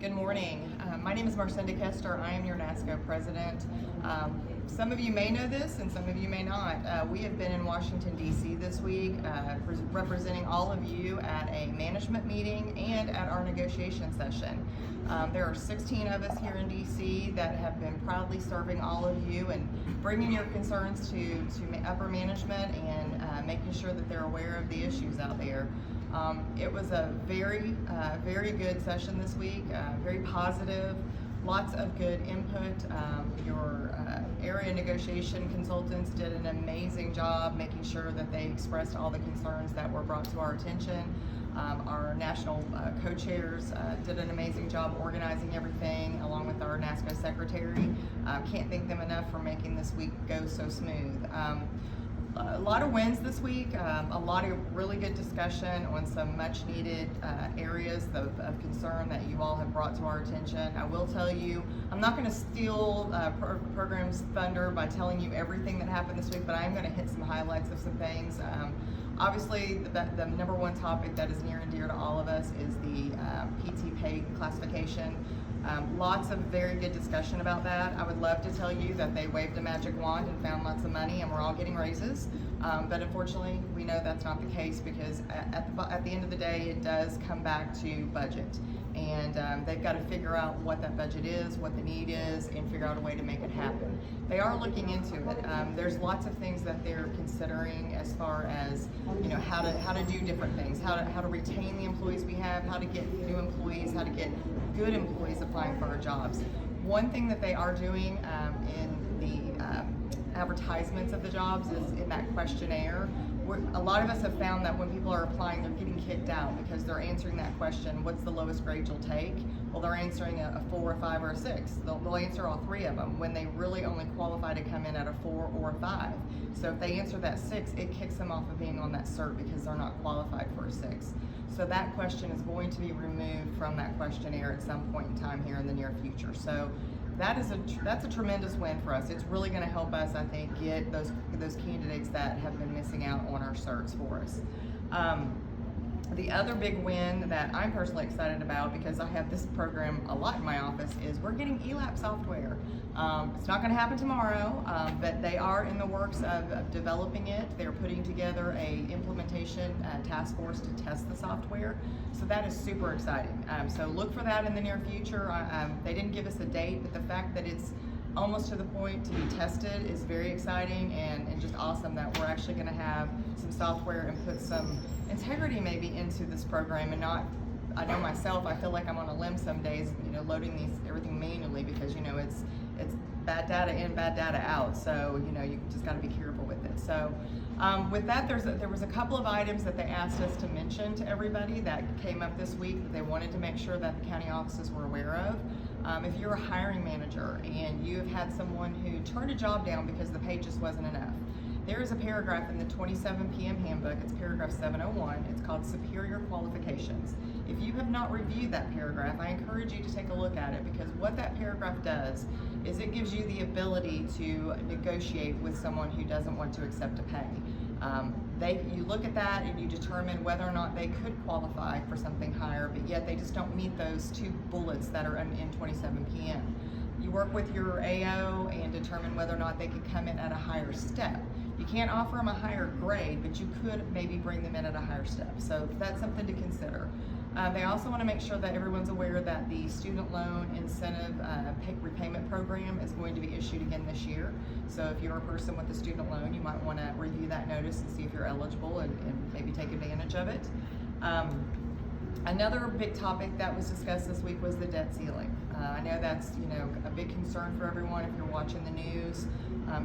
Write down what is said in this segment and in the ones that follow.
Good morning. My name is Marcinda Kester. I am your NASCOE president. Some of you may know this and some of you may not. We have been in Washington, D.C. this week representing all of you at a management meeting and at our negotiation session. There are 16 of us here in D.C. that have been proudly serving all of you and bringing your concerns to upper management and making sure that they're aware of the issues out there. It was a very good session this week, very positive, lots of good input. Your area negotiation consultants did an amazing job making sure that they expressed all the concerns that were brought to our attention. Our national co-chairs did an amazing job organizing everything along with our NASCOE secretary. Can't thank them enough for making this week go so smooth. A lot of wins this week, a lot of really good discussion on some much needed areas of concern that you all have brought to our attention. I will tell you, I'm not going to steal program's thunder by telling you everything that happened this week, but I am going to hit some highlights of some things. Obviously, the number one topic that is near and dear to all of us is the PT pay classification. Lots of very good discussion about that. I would love to tell you that they waved a magic wand and found lots of money and we're all getting raises, but unfortunately we know that's not the case because at the end of the day it does come back to budget, and they've got to figure out what that budget is, what the need is, and figure out a way to make it happen. They are looking into it. There's lots of things that they're considering as far as how to do different things, how to retain the employees we have, how to get new employees, how to get good employees applying for our jobs. One thing that they are doing in the advertisements of the jobs is in that questionnaire. A lot of us have found that when people are applying, they're getting kicked out because they're answering that question, what's the lowest grade you'll take? Well, they're answering a 4, a 5, or a 6. They'll answer all 3 of them when they really only qualify to come in at a 4 or a 5. So if they answer that 6, it kicks them off of being on that cert because they're not qualified for a 6. So that question is going to be removed from that questionnaire at some point in time here in the near future. So that's a tremendous win for us. It's really going to help us, I think, get those candidates that have been missing out on our certs for us. The other big win that I'm personally excited about, because I have this program a lot in my office, is we're getting ELAP software. It's not going to happen tomorrow, but they are in the works of developing it. They're putting together a implementation task force to test the software. So that is super exciting. So look for that in the near future. They didn't give us a date, but the fact that it's almost to the point to be tested is very exciting and just awesome that we're actually going to have some software and put some integrity maybe into this program and not, I know myself, I feel like I'm on a limb some days, loading everything manually because, it's bad data in, bad data out. So, you just got to be careful with it. So with that, there was a couple of items that they asked us to mention to everybody that came up this week that they wanted to make sure that the county offices were aware of. If you're a hiring manager and you have had someone who turned a job down because the pay just wasn't enough, there is a paragraph in the 27 PM handbook, it's paragraph 701, it's called Superior Qualifications. If you have not reviewed that paragraph, I encourage you to take a look at it, because what that paragraph does is it gives you the ability to negotiate with someone who doesn't want to accept a pay. You look at that and you determine whether or not they could qualify for something higher, but yet they just don't meet those 2 bullets that are in 27 PM. You work with your AO and determine whether or not they could come in at a higher step. You can't offer them a higher grade, but you could maybe bring them in at a higher step. So that's something to consider. They also want to make sure that everyone's aware that the student loan incentive repayment program is going to be issued again this year. So if you're a person with a student loan, you might want to review that notice and see if you're eligible and maybe take advantage of it. Another big topic that was discussed this week was the debt ceiling. I know that's a big concern for everyone if you're watching the news.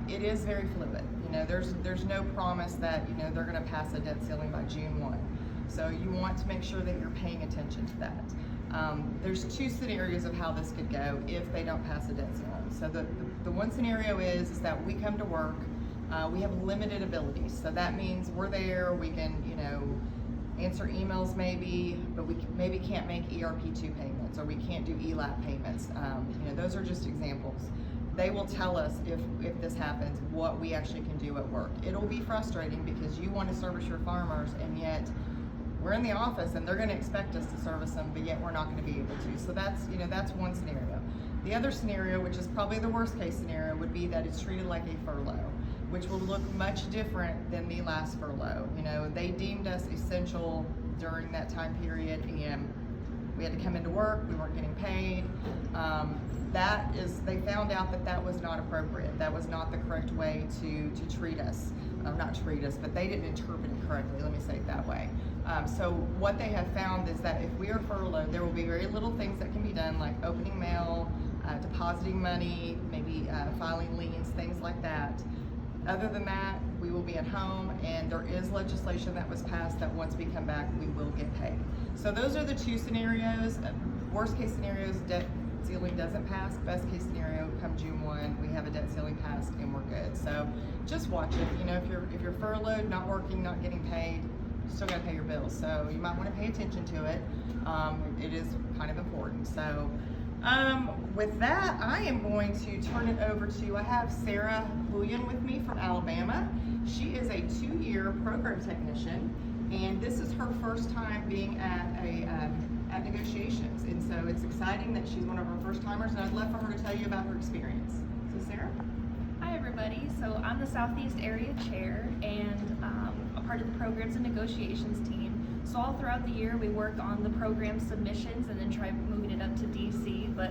It is very fluid. There's no promise that they're going to pass a debt ceiling by June 1. So you want to make sure that you're paying attention to that. There's 2 scenarios of how this could go if they don't pass a debt ceiling. So the one scenario is that we come to work, we have limited abilities. So that means we're there, we can answer emails maybe, but we maybe can't make ERP2 payments, or we can't do ELAP payments. Those are just examples. They will tell us if this happens, what we actually can do at work. It'll be frustrating because you want to service your farmers, and yet we're in the office and they're going to expect us to service them, but yet we're not going to be able to. So that's one scenario. The other scenario, which is probably the worst case scenario, would be that it's treated like a furlough, which will look much different than the last furlough. They deemed us essential during that time period, and we had to come into work, we weren't getting paid. They found out that was not appropriate. That was not the correct way to treat us. Not treat us, but they didn't interpret it correctly, let me say it that way. So what they have found is that if we are furloughed, there will be very little things that can be done, like opening mail, depositing money, maybe filing liens, things like that. Other than that, we will be at home, and there is legislation that was passed that once we come back, we will get paid. So those are the two scenarios. Worst case scenario is debt ceiling doesn't pass. Best case scenario, come June 1, we have a debt ceiling passed and we're good. So just watch it. If you're furloughed, not working, not getting paid, you still gotta pay your bills. So you might want to pay attention to it. It is kind of important. So with that, I am going to turn it over to, I have Sarah Bullion with me from Alabama. She is a 2-year program technician, and this is her first time being at negotiations. And so it's exciting that she's one of our first timers, and I'd love for her to tell you about her experience. So Sarah? Hi everybody, so I'm the Southeast Area Chair and a part of the Programs and Negotiations team. So all throughout the year we work on the program submissions and then try moving it up to DC, but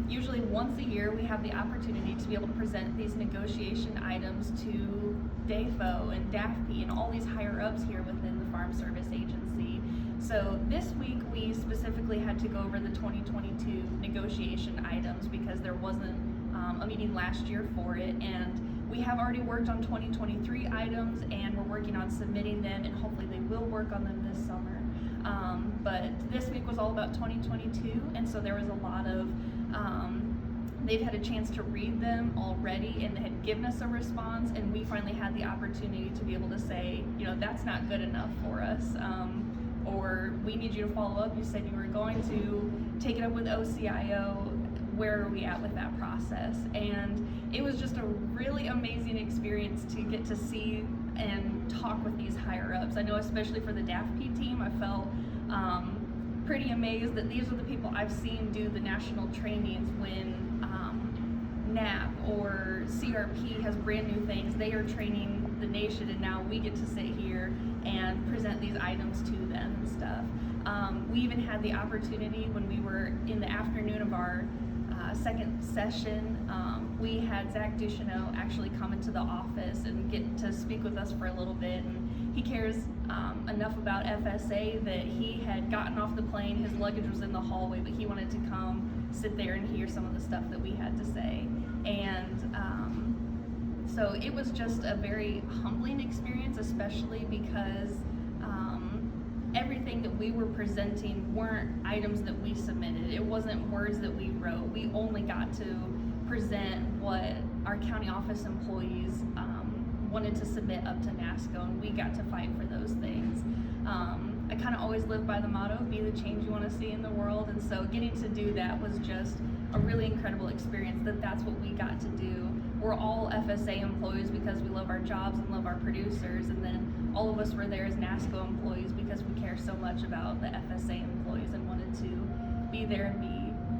usually once a year we have the opportunity to be able to present these negotiation items to DAFO and DAFP and all these higher ups here within the Farm Service Agency. So this week we specifically had to go over the 2022 negotiation items because there wasn't a meeting last year for it, and we have already worked on 2023 items and we're working on submitting them, and hopefully they will work on them this summer. But this week was all about 2022, and so there was a lot of they've had a chance to read them already and they had given us a response, and we finally had the opportunity to be able to say, that's not good enough for us, or we need you to follow up. You said you were going to take it up with OCIO. Where are we at with that process? And it was just a really amazing experience to get to see and talk with these higher ups. I know especially for the DAFP team, I felt pretty amazed that these are the people I've seen do the national trainings when NAP or CRP has brand new things. They are training the nation, and now we get to sit here and present these items to them and stuff. We even had the opportunity when we were in the afternoon of our second session, we had Zach Ducheneau actually come into the office and get to speak with us for a little bit, and he cares enough about FSA that he had gotten off the plane, his luggage was in the hallway, but he wanted to come sit there and hear some of the stuff that we had to say. And so it was just a very humbling experience, especially because everything that we were presenting weren't items that we submitted. It wasn't words that we wrote. We only got to present what our county office employees wanted to submit up to NASCOE, and we got to fight for those things. I kind of always live by the motto, be the change you want to see in the world, and so getting to do that was just a really incredible experience, that's what we got to do. We're all FSA employees because we love our jobs and love our producers, and then all of us were there as NASCOE employees because we care so much about the FSA employees and wanted to be there and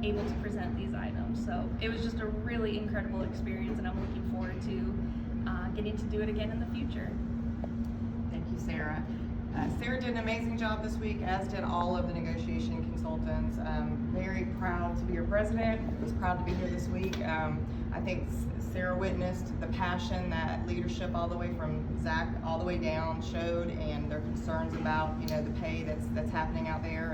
be able to present these items. So it was just a really incredible experience, and I'm looking forward to getting to do it again in the future. Thank you, Sarah. Sarah did an amazing job this week, as did all of the negotiation consultants. Very proud to be your president. Was proud to be here this week. I think Sarah witnessed the passion that leadership all the way from Zach all the way down showed, and their concerns about the pay that's happening out there,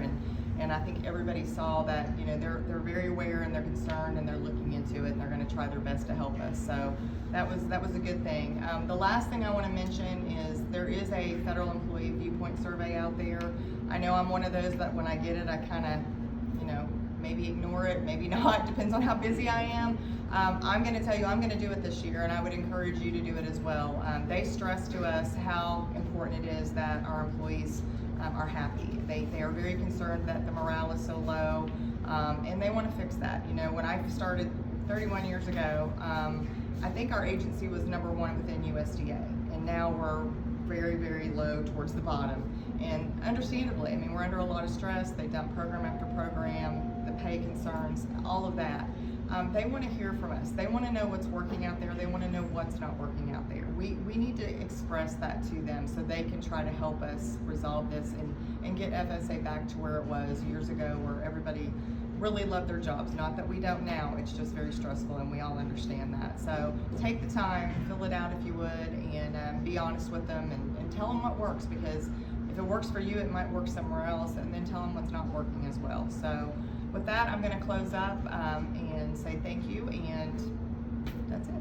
and I think everybody saw that they're very aware and they're concerned and they're looking into it and they're going to try their best to help us. So that was a good thing. The last thing I want to mention is there is a federal employee viewpoint survey out there. I know I'm one of those that when I get it, I kind of maybe ignore it, maybe not, depends on how busy I am. I'm going to tell you, I'm going to do it this year, and I would encourage you to do it as well. They stress to us how important it is that our employees are happy. They are very concerned that the morale is so low, and they want to fix that. When I started 31 years ago, I think our agency was #1 within USDA, and now we're very, very low towards the bottom. And understandably, I mean, we're under a lot of stress. They dump program after program, the pay concerns, all of that. They want to hear from us. They want to know what's working out there. They want to know what's not working out there. We need to express that to them so they can try to help us resolve this and get FSA back to where it was years ago, where everybody really loved their jobs. Not that we don't now, it's just very stressful, and we all understand that. So take the time, fill it out if you would, and be honest with them and tell them what works, because if it works for you, it might work somewhere else, and then tell them what's not working as well. So with that, I'm going to close up and say thank you, and that's it.